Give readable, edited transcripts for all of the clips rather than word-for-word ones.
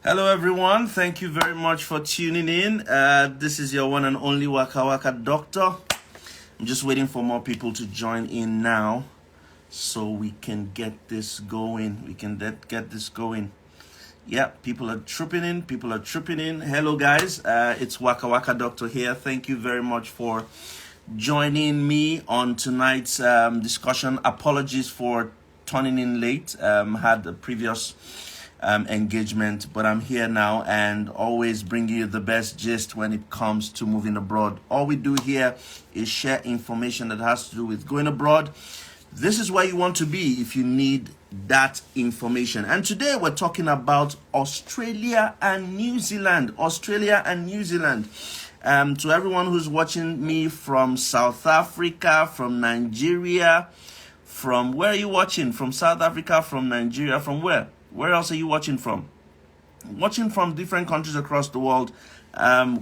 Hello, everyone. Thank you very much for tuning in. This is your one and only Waka Waka Doctor. I'm just waiting for more people to join in now so we can get this going. Get this going. Yeah, people are trooping in. People are trooping in. Hello, guys. It's Waka Waka Doctor here. Thank you very much for joining me on tonight's discussion. Apologies for turning in late. Had a previous engagement, but I'm here now and always bring you the best gist when it comes to moving abroad. All we do here is share information that has to do with going abroad. This is where you want to be if you need that information. And today we're talking about Australia and New Zealand. Australia and New Zealand. To everyone who's watching me from South Africa, from Nigeria, from where are you watching? From South Africa, from Nigeria, from where? Where else are you watching from? Watching from different countries across the world.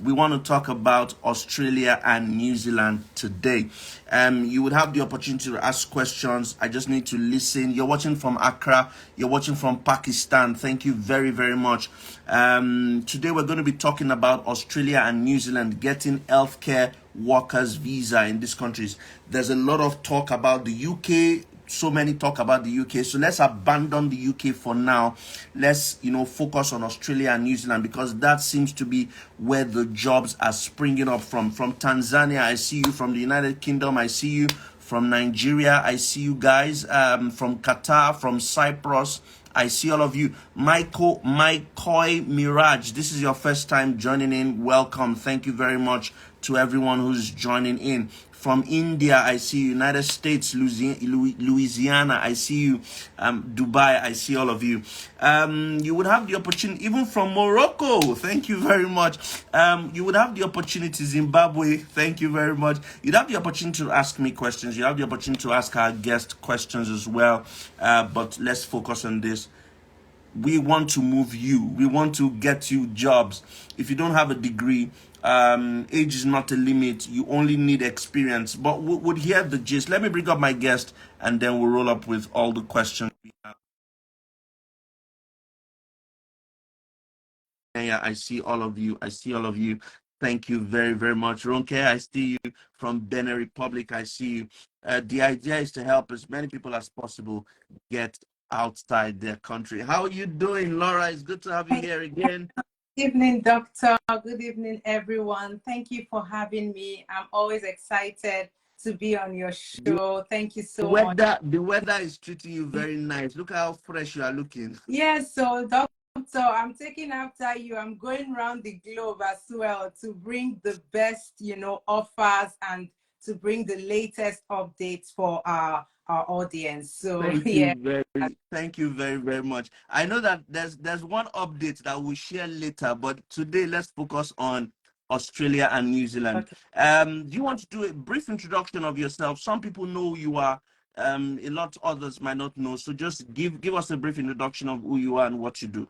We want to talk about Australia and New Zealand today. You would have the opportunity to ask questions. I just need to listen. You're watching from Accra. You're watching from Pakistan. Thank you very, very much. Today we're going to be talking about Australia and New Zealand getting healthcare workers visa in these countries. There's a lot of talk about the UK. So many talk about the UK, so let's abandon the UK for now. Let's focus on Australia and New Zealand, because that seems to be where the jobs are springing up from Tanzania. I see you. From the United Kingdom, I see you. From Nigeria, I see you guys. From Qatar, from Cyprus, I see all of you. Michael Mirage, this is your first time joining in. Welcome. Thank you very much to everyone who's joining in. From India, I see you. United States, Louisiana, I see you. Dubai, I see all of you. You would have the opportunity, even from Morocco, thank you very much. You would have the opportunity, Zimbabwe, thank you very much. You'd have the opportunity to ask me questions. You have the opportunity to ask our guest questions as well. But let's focus on this. We want to move you. We want to get you jobs. If you don't have a degree, age is not a limit. You only need experience. But we would hear the gist. Let me bring up my guest, and then we'll roll up with all the questions we have. Yeah, I see all of you. I see all of you. Thank you very, very much. Ronke, I see you. From Benin Republic, I see you. The idea is to help as many people as possible get outside their country. How are you doing, Laura? It's good to have you here again. Good evening, Doctor. Good evening, everyone. Thank you for having me. I'm always excited to be on your show. Thank you so much. The weather is treating you very nice. Look how fresh you are looking. Yes, so Doctor, I'm taking after you. I'm going around the globe as well to bring the best, offers and to bring the latest updates for our audience. So Thank you very, very much. I know that there's one update that we'll share later, but today let's focus on Australia and New Zealand. Okay. Do you want to do a brief introduction of yourself? Some people know who you are. A lot others might not know. So just give us a brief introduction of who you are and what you do.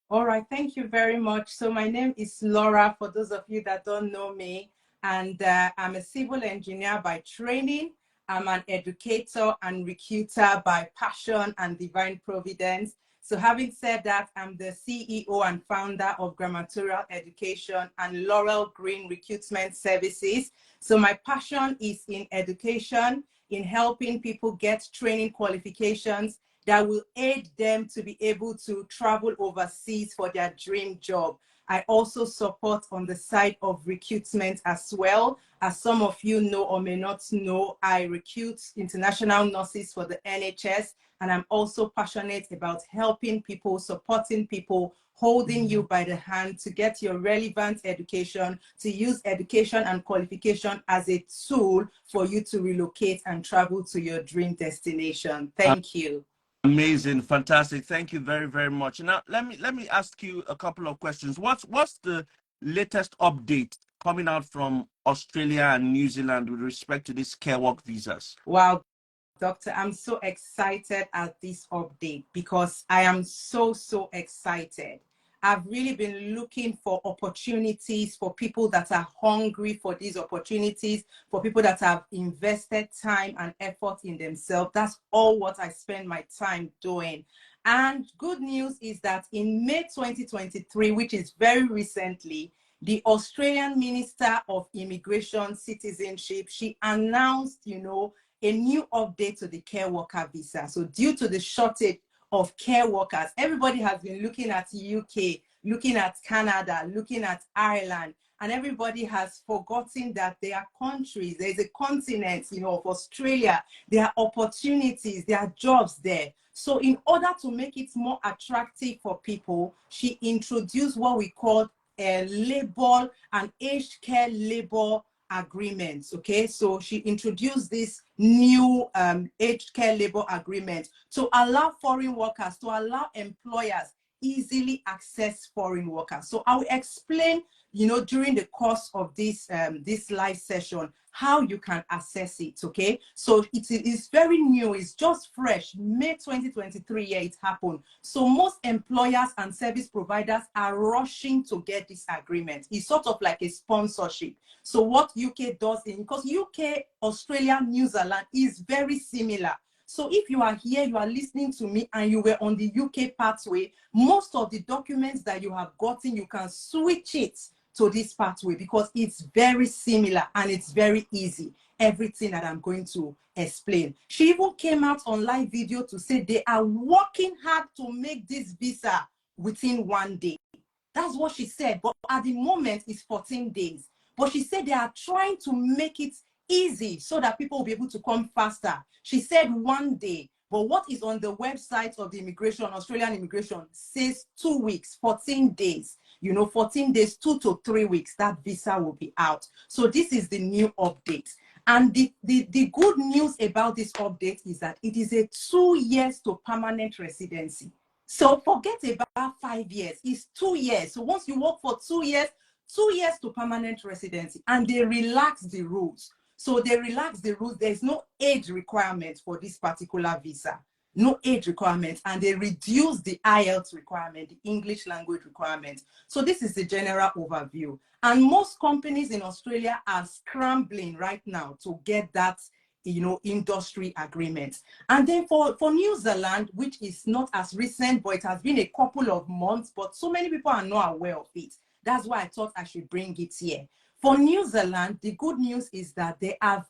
All right, thank you very much. So my name is Laura, for those of you that don't know me, and I'm a civil engineer by training. I'm an educator and recruiter by passion and divine providence. So having said that, I'm the CEO and founder of Grammatorial Education and Laurel Green Recruitment Services. So my passion is in education, in helping people get training qualifications that will aid them to be able to travel overseas for their dream job. I also support on the side of recruitment as well. As some of you know or may not know, I recruit international nurses for the NHS, and I'm also passionate about helping people, supporting people, holding you by the hand to get your relevant education, to use education and qualification as a tool for you to relocate and travel to your dream destination. Thank you. Amazing, fantastic. Thank you very, very much. Now, let me ask you a couple of questions. What's the latest update coming out from Australia and New Zealand with respect to these care work visas? Wow, Doctor, I'm so excited at this update because I am so excited. I've really been looking for opportunities for people that are hungry for these opportunities, for people that have invested time and effort in themselves. That's all what I spend my time doing. And good news is that in May 2023, which is very recently, the Australian Minister of Immigration Citizenship, she announced, a new update to the care worker visa. So due to the shortage of care workers, everybody has been looking at UK, looking at Canada, looking at Ireland, and everybody has forgotten that there are countries, there's a continent, of Australia, there are opportunities, there are jobs there. So in order to make it more attractive for people, she introduced what we call a labor and aged care labor agreements. Okay, so she introduced this new aged care labor agreement to allow foreign workers, to allow employers easily access foreign workers. So I will explain, during the course of this this live session, how you can access it. Okay, so it is very new, it's just fresh, May 2023. Yeah, it happened. So most employers and service providers are rushing to get this agreement. It's sort of like a sponsorship. So what UK does, because UK, Australia, New Zealand is very similar. So if you are here, you are listening to me, and you were on the UK pathway, most of the documents that you have gotten, you can switch it to this pathway because it's very similar and it's very easy. Everything that I'm going to explain. She even came out on live video to say they are working hard to make this visa within 1 day. That's what she said. But at the moment, it's 14 days. But she said they are trying to make it easy so that people will be able to come faster. She said 1 day. But what is on the website of the Australian immigration says 2 weeks, 14 days. 14 days, 2 to 3 weeks, that visa will be out. So this is the new update. And the good news about this update is that it is a 2 years to permanent residency. So forget about 5 years, it's 2 years. So once you work for 2 years, 2 years to permanent residency, and they relax the rules. So they relax the rules. There's no age requirement for this particular visa. No age requirement, and they reduce the IELTS requirement, the English language requirement. So this is the general overview. And most companies in Australia are scrambling right now to get that, industry agreement. And then for New Zealand, which is not as recent, but it has been a couple of months, but so many people are not aware of it. That's why I thought I should bring it here. For New Zealand, the good news is that they have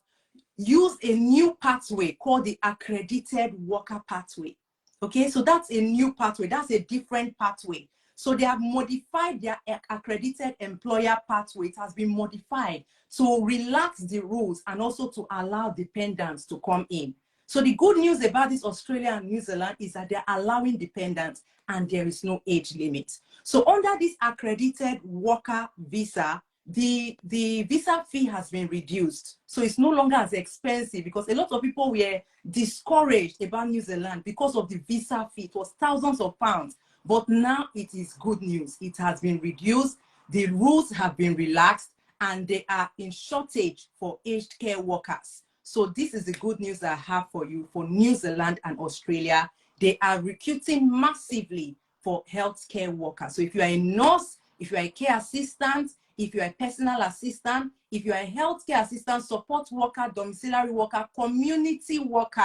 use a new pathway called the accredited worker pathway. Okay, so that's a new pathway. That's a different pathway. So they have modified their accredited employer pathway. It has been modified to relax the rules and also to allow dependents to come in. So the good news about this Australia and New Zealand is that they're allowing dependents and there is no age limit. So under this accredited worker visa, the visa fee has been reduced. So it's no longer as expensive, because a lot of people were discouraged about New Zealand because of the visa fee. It was thousands of pounds. But now it is good news. It has been reduced. The rules have been relaxed, and they are in shortage for aged care workers. So this is the good news I have for you for New Zealand and Australia. They are recruiting massively for healthcare workers. So if you are a nurse, if you are a care assistant, if you are a personal assistant, if you are a healthcare assistant, support worker, domiciliary worker, community worker,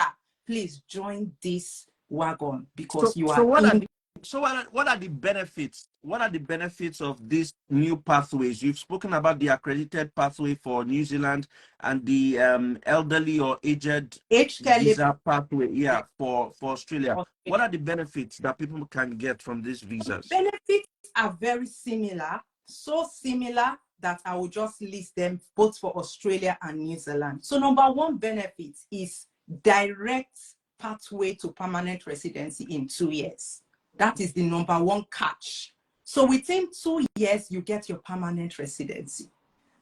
please join this wagon, because what are the benefits? What are the benefits of these new pathways? You've spoken about the accredited pathway for New Zealand and the elderly or aged visa pathway, yeah, for Australia. What are the benefits that people can get from these visas? Benefits are very similar, so similar that I will just list them both for Australia and New Zealand. So number one benefit is direct pathway to permanent residency in 2 years. That is the number one catch. So within 2 years, you get your permanent residency.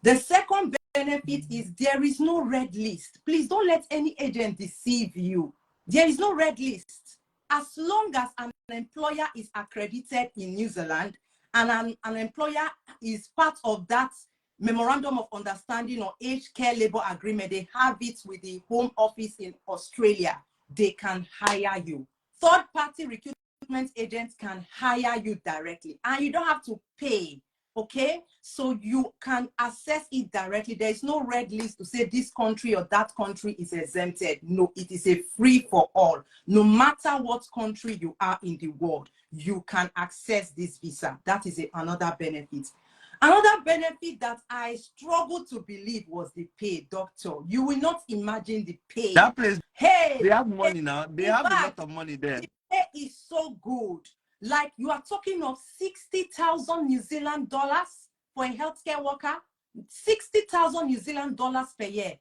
The second benefit is there is no red list. Please don't let any agent deceive you. There is no red list. As long as an employer is accredited in New Zealand and an employer is part of that memorandum of understanding or aged care labor agreement, they have it with the Home Office in Australia, they can hire you. Third-party recruitment agents can hire you directly, and you don't have to pay. Okay, so you can access it directly. There is no red list to say this country or that country is exempted. No, it is a free for all. No matter what country you are in the world, you can access this visa. That is another benefit. Another benefit that I struggled to believe was the pay, doctor. You will not imagine the pay. That place, hey, they have money now. They in have a lot fact, of money there. the pay is so good. Like you are talking of 60,000 New Zealand dollars for a healthcare worker, 60,000 New Zealand dollars per year.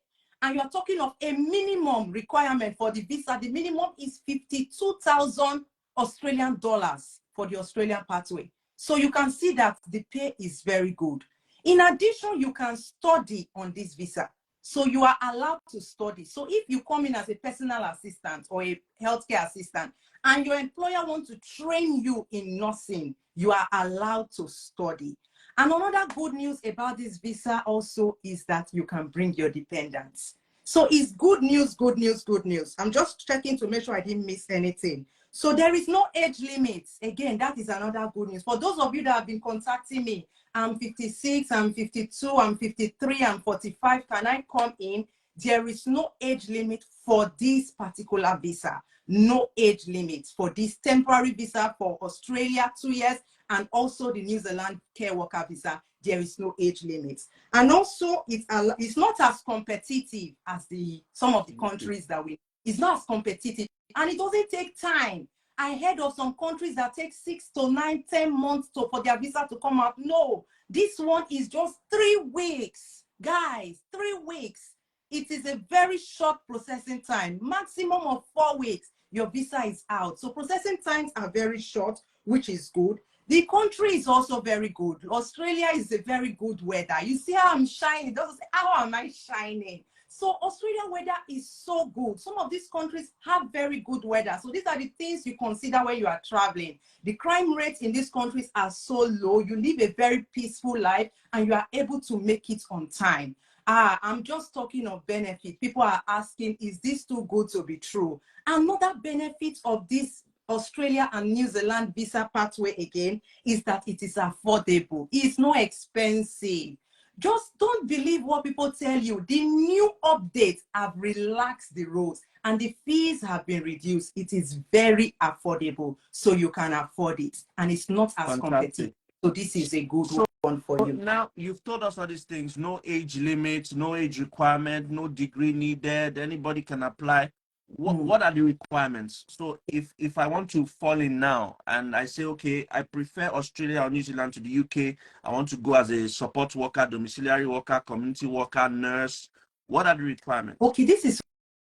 And you are talking of a minimum requirement for the visa. The minimum is 52,000 Australian dollars for the Australian pathway. So you can see that the pay is very good. In addition, you can study on this visa. So you are allowed to study. So if you come in as a personal assistant or a healthcare assistant and your employer wants to train you in nursing, you are allowed to study. And another good news about this visa also is that you can bring your dependents. So it's good news, good news, good news. I'm just checking to make sure I didn't miss anything. So there is no age limit. Again, that is another good news. For those of you that have been contacting me, I'm 56, I'm 52, I'm 53, I'm 45. Can I come in? There is no age limit for this particular visa. No age limit for this temporary visa for Australia, 2 years, and also the New Zealand care worker visa. There is no age limit. And also, it's not as competitive as some of the countries that it's not as competitive. And it doesn't take time. I heard of some countries that take 6 to 9, 10 months for their visa to come out. No, this one is just 3 weeks. Guys, 3 weeks. It is a very short processing time, maximum of 4 weeks. Your visa is out. So processing times are very short, which is good. The country is also very good. Australia is a very good weather. You see how I'm shining? Doesn't say, how am I shining? So Australian weather is so good. Some of these countries have very good weather. So these are the things you consider when you are traveling. The crime rates in these countries are so low. You live a very peaceful life and you are able to make it on time. I'm just talking of benefit. People are asking, is this too good to be true? Another benefit of this Australia and New Zealand visa pathway again is that it is affordable. It's not expensive. Just don't believe what people tell you. The new updates have relaxed the rules and the fees have been reduced. It is very affordable, so you can afford it. And it's not as competitive. So this is a good one for you. Now, you've told us all these things. No age limit, no age requirement, no degree needed. Anybody can apply. What are the requirements? So if I want to fall in now and I say, okay, I prefer Australia or New Zealand to the UK, I want to go as a support worker, domiciliary worker, community worker, nurse, what are the requirements? Okay, this is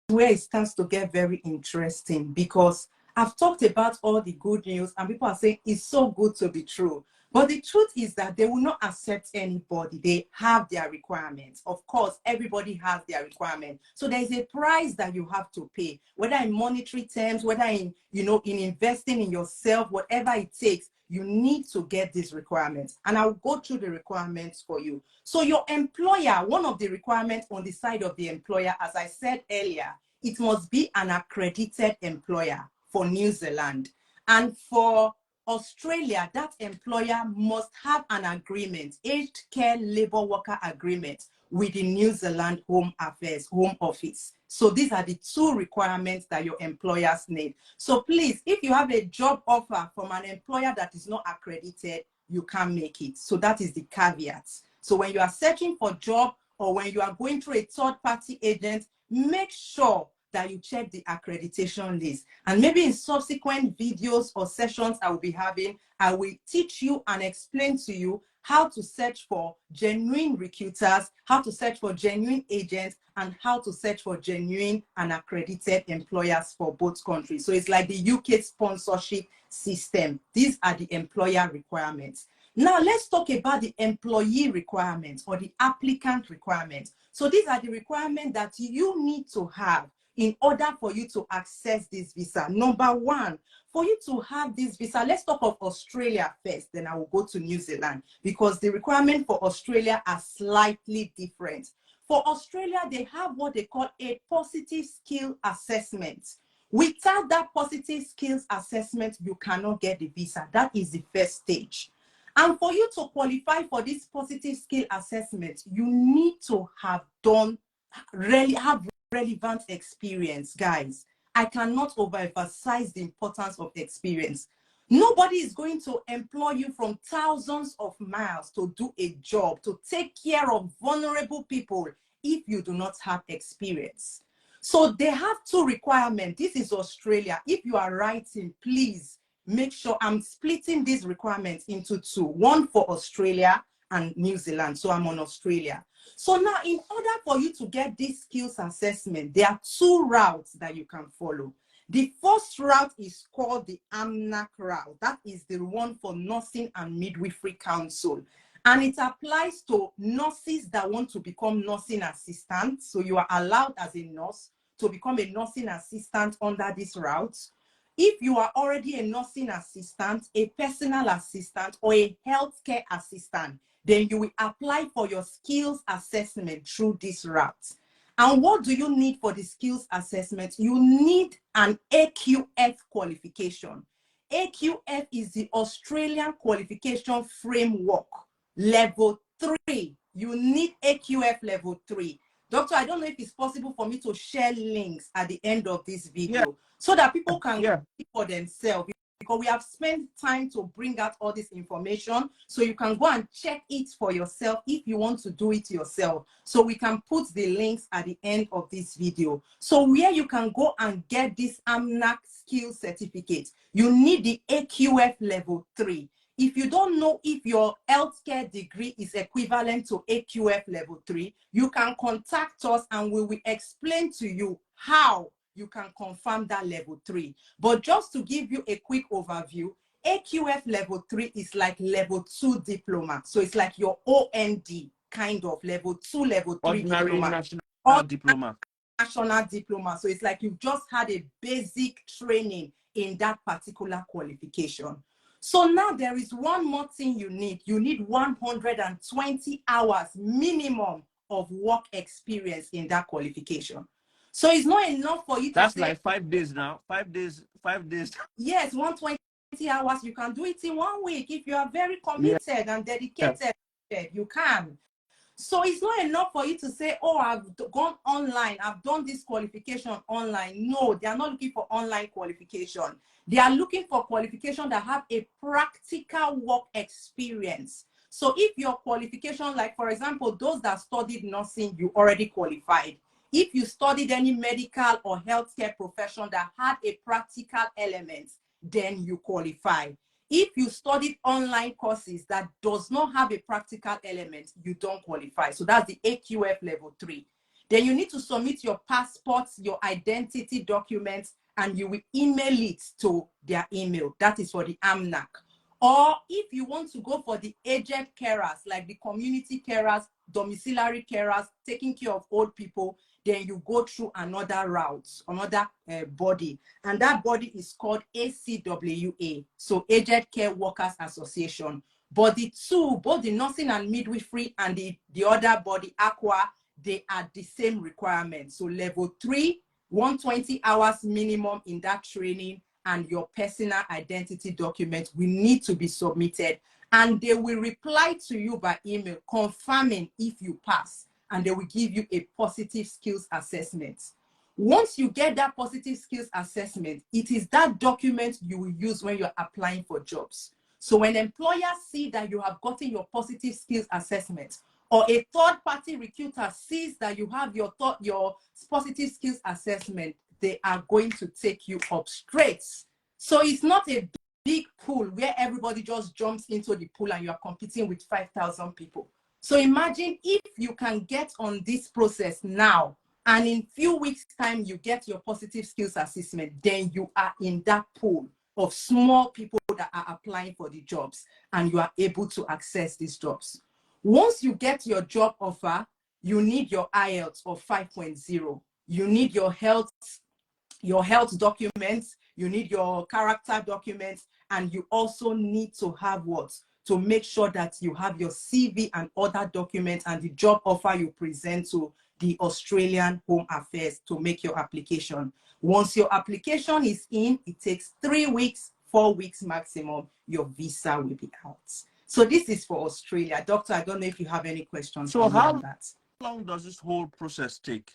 where it starts to get very interesting because I've talked about all the good news and people are saying it's so good to be true. But the truth is that they will not accept anybody. They have their requirements. Of course, everybody has their requirements. So there's a price that you have to pay, whether in monetary terms, whether in investing in yourself, whatever it takes, you need to get these requirements. And I'll go through the requirements for you. So your employer, one of the requirements on the side of the employer, as I said earlier, it must be an accredited employer for New Zealand. And for Australia, that employer must have an agreement, aged care labor worker agreement with the New Zealand Home Office. So these are the 2 requirements that your employers need. So please, if you have a job offer from an employer that is not accredited, you can't make it. So that is the caveat. So when you are searching for a job or when you are going through a third-party agent, make sure that you check the accreditation list. And maybe in subsequent videos or sessions I will be having, I will teach you and explain to you how to search for genuine recruiters, how to search for genuine agents, and how to search for genuine and accredited employers for both countries. So it's like the UK sponsorship system. These are the employer requirements. Now let's talk about the employee requirements or the applicant requirements. So these are the requirements that you need to have in order for you to access this visa. Number 1, for you to have this visa, let's talk of Australia first, then I will go to New Zealand because the requirements for Australia are slightly different. For Australia, they have what they call a positive skill assessment. Without that positive skills assessment, you cannot get the visa. That is the first stage. And for you to qualify for this positive skill assessment, you need to have relevant experience, guys. I cannot overemphasize the importance of experience. Nobody is going to employ you from thousands of miles to do a job, to take care of vulnerable people if you do not have experience. So they have two requirements. This is Australia. If you are writing, please make sure I'm splitting these requirements into two, one for Australia and New Zealand. So I'm on Australia. So now, in order for you to get this skills assessment, there are two routes that you can follow. The first route is called the AMNAC route. That is the one for Nursing and Midwifery Council. And it applies to nurses that want to become nursing assistants. So you are allowed as a nurse to become a nursing assistant under this route. If you are already a nursing assistant, a personal assistant, or a healthcare assistant, then you will apply for your skills assessment through this route. And what do you need for the skills assessment? You need an AQF qualification. AQF is the Australian Qualification Framework, level 3. You need AQF level 3. Doctor, I don't know if it's possible for me to share links at the end of this video so that people can see for themselves, because we have spent time to bring out all this information so you can go and check it for yourself if you want to do it yourself. So we can put the links at the end of this video. So where you can go and get this AMNAC skill certificate, you need the AQF level 3. If you don't know if your healthcare degree is equivalent to AQF level 3, you can contact us and we will explain to you how you can confirm that level 3. But just to give you a quick overview, AQF level 3 is like level 2 diploma. So it's like your OND kind of level 2, level 3 Ordinary diploma. national diploma. National diploma. So it's like you've just had a basic training in that particular qualification. So now there is one more thing you need. You need 120 hours minimum of work experience in that qualification. So it's not enough for you to That's say, like 5 days now. 5 days. yes, 120 hours. You can do it in 1 week. If you are very committed and dedicated, you can. So it's not enough for you to say, oh, I've gone online, I've done this qualification online. No, they are not looking for online qualification. They are looking for qualification that have a practical work experience. So if your qualification, like for example, those that studied nursing, you already qualified. If you studied any medical or healthcare profession that had a practical element, then you qualify. If you studied online courses that does not have a practical element, you don't qualify. So that's the AQF level 3. Then you need to submit your passports, your identity documents, and you will email it to their email. That is for the AMNAC. Or if you want to go for the aged carers, like the community carers, domiciliary carers, taking care of old people, then you go through another route, another body. And that body is called ACWA, so Aged Care Workers Association. But the two, both the nursing and midwifery and the other body, AQUA, they are the same requirements. So level 3, 120 hours minimum in that training, and your personal identity document will need to be submitted. And they will reply to you by email confirming if you pass, and they will give you a positive skills assessment. Once you get that positive skills assessment, it is that document you will use when you're applying for jobs. So when employers see that you have gotten your positive skills assessment, or a third-party recruiter sees that you have your positive skills assessment, they are going to take you up straight. So it's not a big pool where everybody just jumps into the pool and you are competing with 5,000 people. So imagine if you can get on this process now, and in few weeks' time, you get your positive skills assessment, then you are in that pool of small people that are applying for the jobs, and you are able to access these jobs. Once you get your job offer, you need your IELTS of 5.0. You need your health documents, you need your character documents, and you also need to have what? To make sure that you have your CV and other documents and the job offer you present to the Australian Home Affairs to make your application. Once your application is in, it takes 3 weeks, 4 weeks maximum, your visa will be out. So this is for Australia. Doctor, I don't know if you have any questions So for me on how that. long does this whole process take?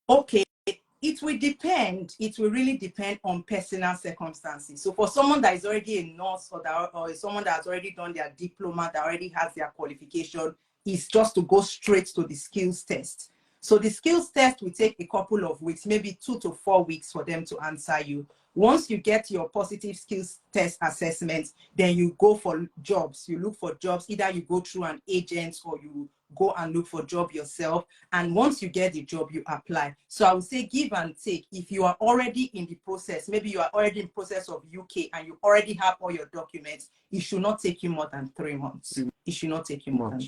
Okay, it will depend. It will really depend on personal circumstances. So for someone that is already a nurse or someone that has already done their diploma, that already has their qualification, is just to go straight to the skills test. So the skills test will take a couple of weeks, maybe 2 to 4 weeks for them to answer you. Once you get your positive skills test assessment, then you go for jobs. You look for jobs. Either you go through an agent or you go and look for job yourself. And once you get the job, you apply. So I would say give and take. If you are already in the process, maybe you are already in process of UK and you already have all your documents, it should not take you more than 3 months. It should not take you more than.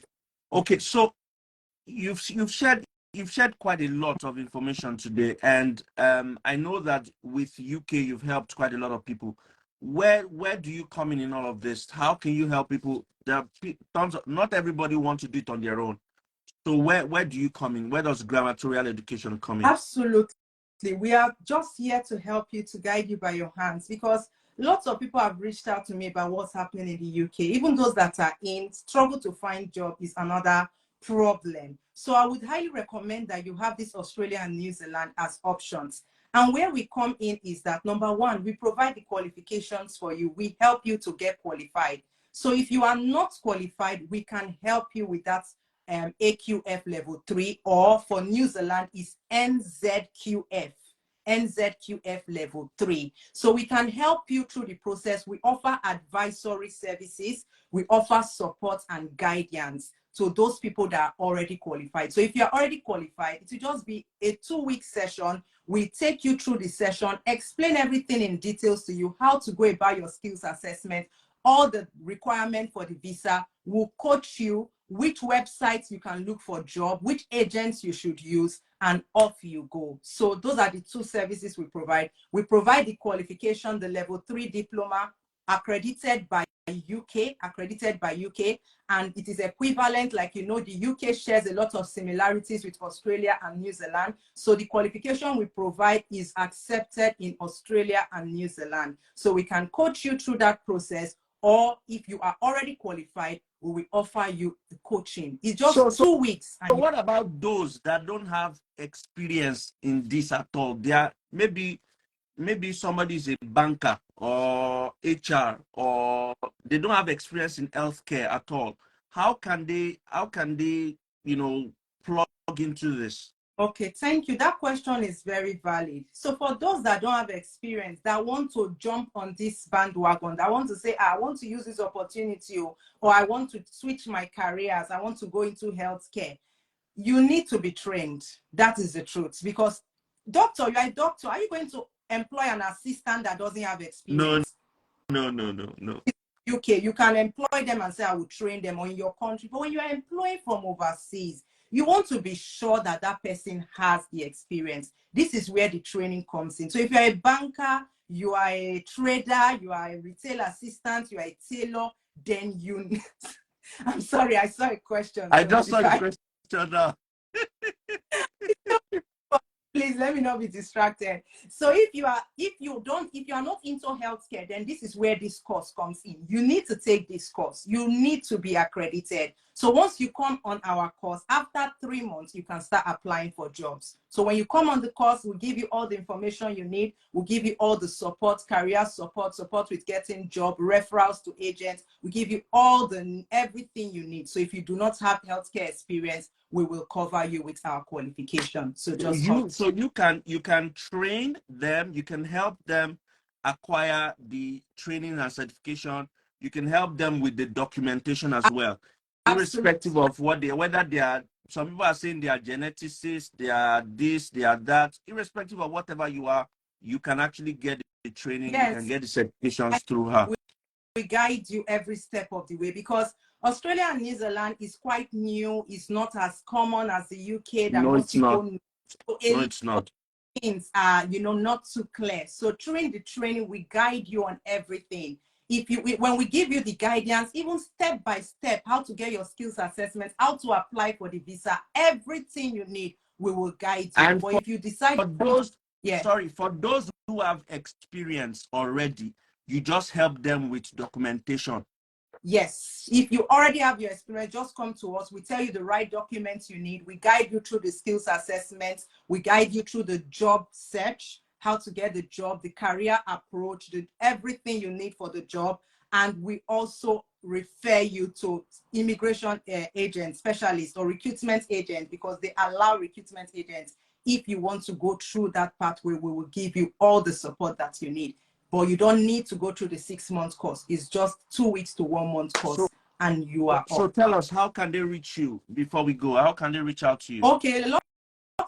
Okay, so you've shared quite a lot of information today, and I know that with UK you've helped quite a lot of people. Where do you come in all of this? How can you help people? There are tons of, not everybody wants to do it on their own. So where do you come in? Where does grammatorial education come in? Absolutely. We are just here to help you, to guide you by your hands, because lots of people have reached out to me about what's happening in the UK. Even those that are in, struggle to find job is another problem. So I would highly recommend that you have this Australia and New Zealand as options. And where we come in is that, number one, we provide the qualifications for you. We help you to get qualified. So if you are not qualified, we can help you with that AQF level 3, or for New Zealand is NZQF level 3. So we can help you through the process. We offer advisory services, we offer support and guidance to those people that are already qualified. So if you're already qualified, it will just be a 2-week session. We take you through the session, explain everything in details to you, how to go about your skills assessment, all the requirements for the visa. We'll coach you which websites you can look for job, which agents you should use, and off you go. So those are the 2 services we provide. We provide the qualification, the level 3 diploma, accredited by UK, and it is equivalent. Like, you know, the UK shares a lot of similarities with Australia and New Zealand. So the qualification we provide is accepted in Australia and New Zealand. So we can coach you through that process, or if you are already qualified, we will offer you the coaching. It's just 2 weeks. So what about those that don't have experience in this at all? They are maybe somebody is a banker or HR, or they don't have experience in healthcare at all. How can they plug into this? Okay, thank you. That question is very valid. So for those that don't have experience, that want to jump on this bandwagon, that want to say, I want to use this opportunity, or I want to switch my careers, I want to go into healthcare, you need to be trained. That is the truth. Because doctor, you are a doctor. Are you going to employ an assistant that doesn't have experience? No. UK, you can employ them and say, I will train them, or in your country. But when you are employing from overseas, you want to be sure that that person has the experience. This is where the training comes in. So if you're a banker, you are a trader, you are a retail assistant, you are a tailor, then you I'm sorry, I saw a question. I just saw the question now. Please let me not be distracted. So if you are not into healthcare, then this is where this course comes in. You need to take this course. You need to be accredited. So once you come on our course, after 3 months, you can start applying for jobs. So when you come on the course, we'll give you all the information you need. We'll give you all the support, career support with getting job, referrals to agents. We give you everything you need. So if you do not have healthcare experience, we will cover you with our qualification. So you can train them, you can help them acquire the training and certification, you can help them with the documentation as well. Irrespective of whether they are, some people are saying they are geneticists, they are this, they are that. Irrespective of whatever you are, you can actually get the training, yes. You can get the certifications through her. We guide you every step of the way, because Australia and New Zealand is quite new. It's not as common as the UK that most people know. So no, it's not. Things are, not too clear. So during the training, we guide you on everything. When we give you the guidance, even step by step, how to get your skills assessment, how to apply for the visa, everything you need, we will guide you. And but if you decide, for those who have experience already, you just help them with documentation. Yes, if you already have your experience, just come to us. We tell you the right documents you need. We guide you through the skills assessments. We guide you through the job search, how to get the job, the career approach, everything you need for the job. And we also refer you to immigration agents, specialists, or recruitment agents, because they allow recruitment agents. If you want to go through that pathway, we will give you all the support that you need. But you don't need to go through the 6 month course. It's just 2 weeks to 1 month course, and you are So off. tell us, how can they reach you before we go? How can they reach out to you? Okay, a lot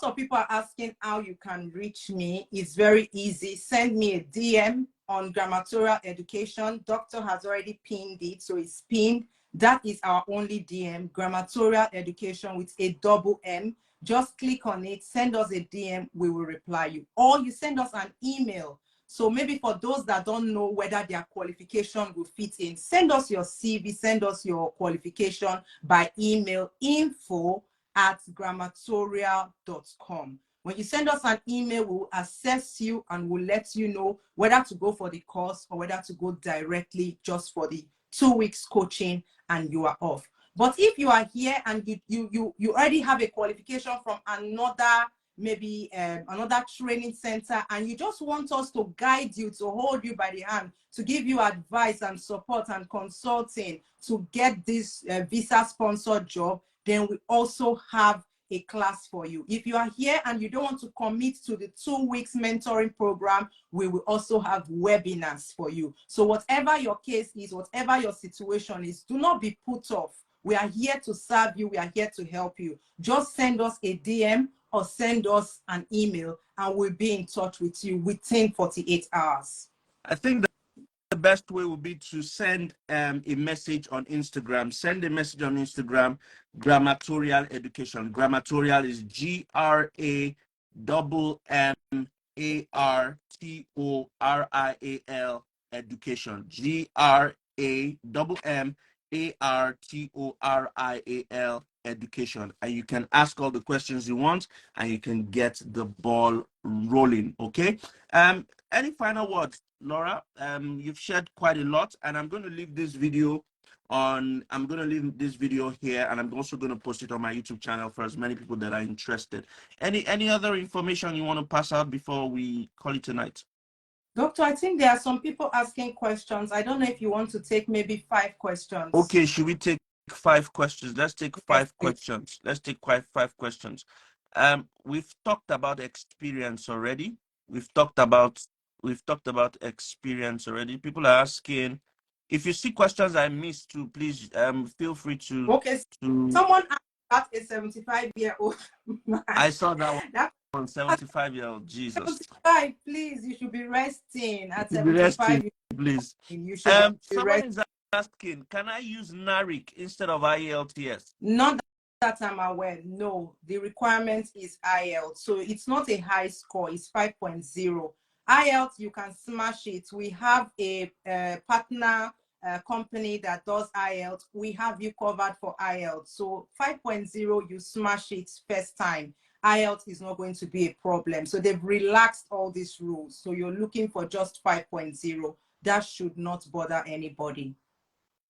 of people are asking how you can reach me. It's very easy. Send me a DM on Grammatorial Education. Doctor has already pinned it, so it's pinned. That is our only DM, Grammatorial Education with a double M. Just click on it, send us a DM, we will reply you. Or you send us an email. So maybe for those that don't know whether their qualification will fit in, send us your CV, send us your qualification by email, info@grammatorial.com. When you send us an email, we'll assess you and we'll let you know whether to go for the course or whether to go directly just for the 2 weeks coaching and you are off. But if you are here and you already have a qualification from another, maybe another training center, and you just want us to guide you, to hold you by the hand, to give you advice and support and consulting to get this visa sponsored job, then we also have a class for you. If you are here and you don't want to commit to the 2 weeks mentoring program, we will also have webinars for you. So whatever your case is, whatever your situation is, do not be put off. We are here to serve you. We are here to help you. Just send us a DM or send us an email and we'll be in touch with you within 48 hours. I think that the best way would be to send a message on Instagram. Send a message on Instagram, Grammatorial Education. Grammatorial is GRAMMARTORIAL Education. GRAMMARTORIAL Education. And you can ask all the questions you want and you can get the ball rolling. Okay. Any final words, Laura? You've shared quite a lot, and I'm going to leave this video here, and I'm also going to post it on my YouTube channel for as many people that are interested. Any other information you want to pass out before we call it tonight? Doctor, I think there are some people asking questions. I don't know if you want to take maybe 5 questions. Okay, should we take 5 questions? Let's take 5 questions. Let's take 5 questions. We've talked about experience already. We've talked about experience already. People are asking. If you see questions I missed too, please feel free to. Okay, someone asked about a 75-year-old man. I saw that one. 75-year-old. Jesus. 75, please. You should be resting at You should be 75. resting, please. You should be someone resting. is asking, can I use NARIC instead of IELTS? Not that I'm aware. No, the requirement is IELTS. So it's not a high score. It's 5.0. IELTS, you can smash it. We have a partner company that does IELTS. We have you covered for IELTS. So 5.0, you smash it first time. IELTS is not going to be a problem. So they've relaxed all these rules. So you're looking for just 5.0. That should not bother anybody.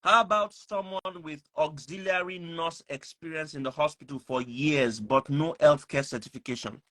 How about someone with auxiliary nurse experience in the hospital for years, but no healthcare certification?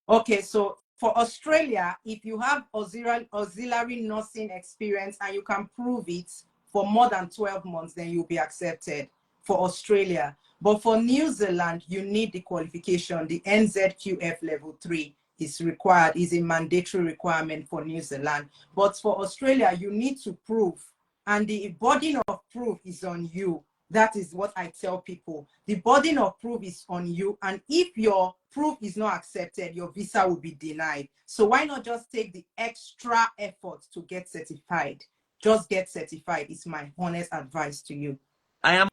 Okay, so for Australia, if you have auxiliary nursing experience and you can prove it for more than 12 months, then you'll be accepted for Australia. But for New Zealand, you need the qualification. The NZQF level 3 is required, is a mandatory requirement for New Zealand. But for Australia, you need to prove, and the burden of proof is on you. That is what I tell people. The burden of proof is on you. And if your proof is not accepted, your visa will be denied. So why not just take the extra effort to get certified? Just get certified is my honest advice to you. I am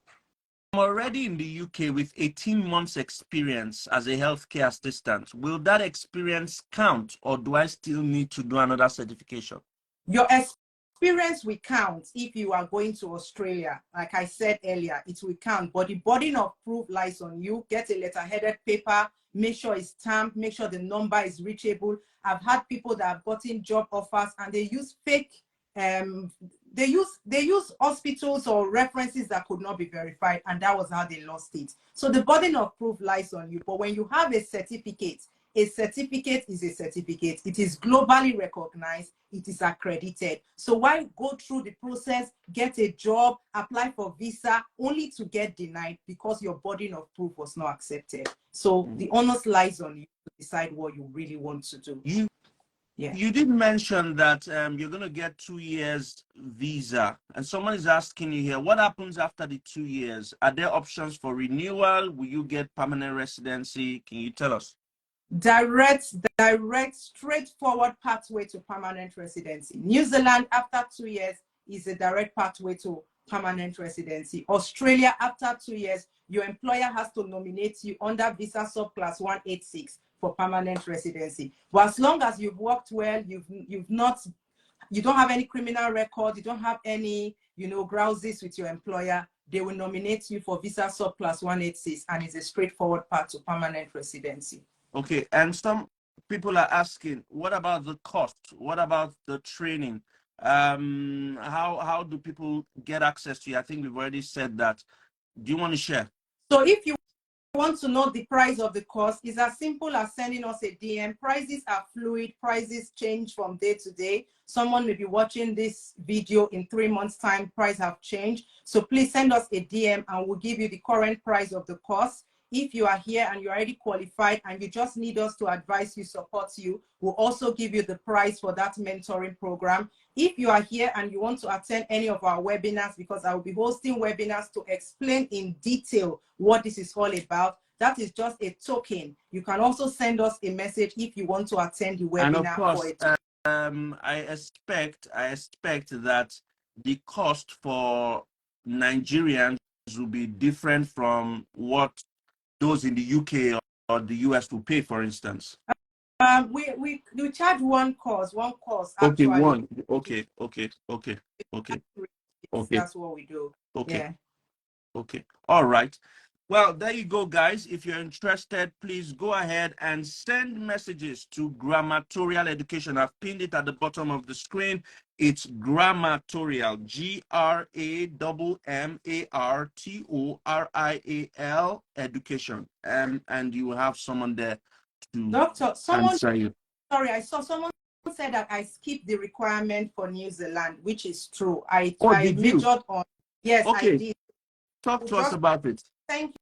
already in the UK with 18 months experience as a healthcare assistant. Will that experience count, or do I still need to do another certification? Your experience will count if you are going to Australia. Like I said earlier, it will count, but the burden of proof lies on you. Get a letter-headed paper, make sure it's stamped, make sure the number is reachable. I've had people that have gotten job offers and they use fake they use hospitals or references that could not be verified, and that was how they lost it. So the burden of proof lies on you. But when you have a certificate is a certificate. It is globally recognized. It is accredited. So why go through the process, get a job, apply for visa, only to get denied because your burden of proof was not accepted? So the onus lies on you to decide what you really want to do. You did mention that you're going to get 2 years visa, and someone is asking you here, what happens after the 2 years? Are there options for renewal? Will you get permanent residency? Can you tell us? Direct, straightforward pathway to permanent residency. New Zealand, after 2 years, is a direct pathway to permanent residency. Australia, after 2 years, your employer has to nominate you under visa subclass 186 for permanent residency. But as long as you've worked well, you don't have any criminal record, you don't have any, grouses with your employer, they will nominate you for visa subclass 186, and it's a straightforward path to permanent residency. Okay, and some people are asking, what about the cost? What about the training? How do people get access to you? I think we've already said that. Do you want to share? So if you want to know the price of the course, it's as simple as sending us a DM. Prices are fluid. Prices change from day to day. Someone may be watching this video in 3 months' time. Price have changed. So please send us a DM and we'll give you the current price of the course. If you are here and you're already qualified and you just need us to advise you, support you, we'll also give you the price for that mentoring program. If you are here and you want to attend any of our webinars, because I will be hosting webinars to explain in detail what this is all about, that is just a token. You can also send us a message if you want to attend the webinar. And of course, I expect that the cost for Nigerians will be different from what those in the UK or the US will pay, for instance. We charge one course Okay, actually. one. Okay. That's what we do. Okay. Yeah. Okay. All right. Well, there you go, guys. If you're interested, please go ahead and send messages to Grammatorial Education. I've pinned it at the bottom of the screen. It's Grammatorial, Grammatorial Education. And you will have someone there to answer you. Sorry, I saw someone said that I skipped the requirement for New Zealand, which is true. I majored on. Yes, okay. I did. Talk to us about it. Thank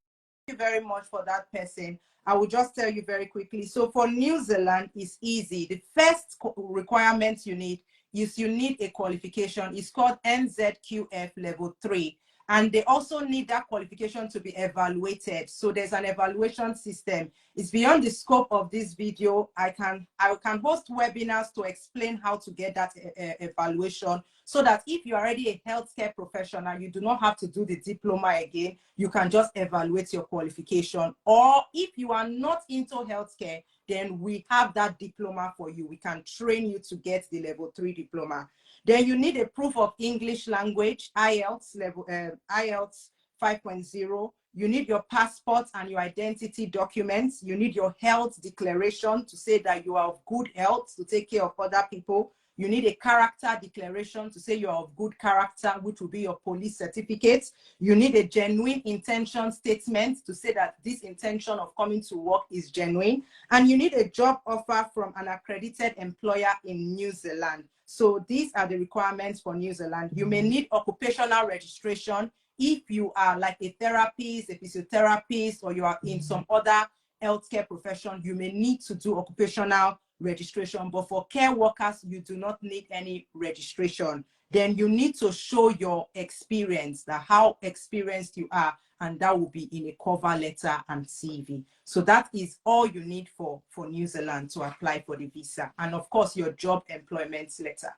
you very much for that person. I will just tell you very quickly. So for New Zealand, it's easy. The first requirement you need is you need a qualification. It's called NZQF level 3. And they also need that qualification to be evaluated. So there's an evaluation system. It's beyond the scope of this video. I can host webinars to explain how to get that evaluation, so that if you're already a healthcare professional, you do not have to do the diploma again. You can just evaluate your qualification. Or if you are not into healthcare, then we have that diploma for you. We can train you to get the level 3 diploma. Then you need a proof of English language, IELTS level, IELTS 5.0. You need your passport and your identity documents. You need your health declaration to say that you are of good health to take care of other people. You need a character declaration to say you're of good character, which will be your police certificate. You need a genuine intention statement to say that this intention of coming to work is genuine. And you need a job offer from an accredited employer in New Zealand. So these are the requirements for New Zealand. You may need occupational registration if you are like a therapist, a physiotherapist, or you are in some other healthcare profession. You may need to do occupational registration, but for care workers, you do not need any registration. Then you need to show your experience, that how experienced you are, and that will be in a cover letter and CV. So that is all you need for New Zealand to apply for the visa. And of course, your job employment letter.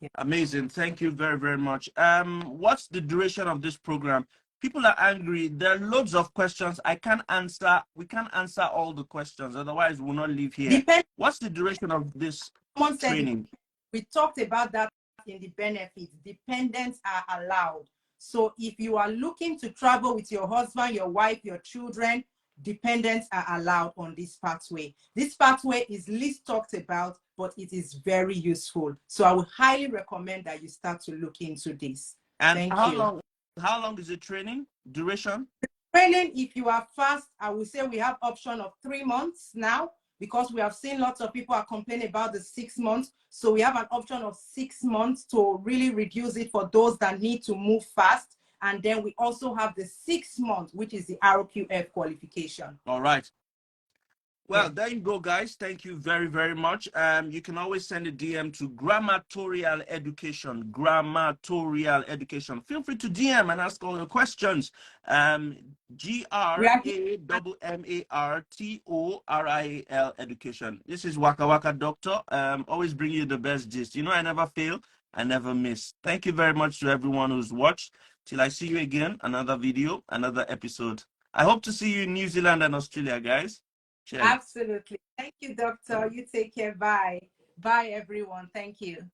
Yeah. Amazing. Thank you very, very much. What's the duration of this program? People are angry. There are loads of questions. I can't answer. We can't answer all the questions. Otherwise, we'll not leave here. What's the duration of this training? We talked about that in the benefits. Dependents are allowed. So if you are looking to travel with your husband, your wife, your children, dependents are allowed on this pathway. This pathway is least talked about but it is very useful. So I would highly recommend that you start to look into this. And Thank you. How long is the training duration? Training, if you are fast, I would say we have option of 3 months now, because we have seen lots of people are complaining about the 6 months. So we have an option of 6 months to really reduce it for those that need to move fast. And then we also have the 6 months, which is the ROQF qualification. All right. Well, Yeah. there you go, guys. Thank you very, very much. You can always send a DM to Grammatorial Education. Grammatorial Education. Feel free to DM and ask all your questions. GRAMMARTORIAL Education. This is Waka Waka Doctor. Always bring you the best gist. You know, I never fail. I never miss. Thank you very much to everyone who's watched. Till I see you again, another video, another episode. I hope to see you in New Zealand and Australia, guys. Cheers. Absolutely. Thank you, doctor. You take care. Bye. Bye, everyone. Thank you.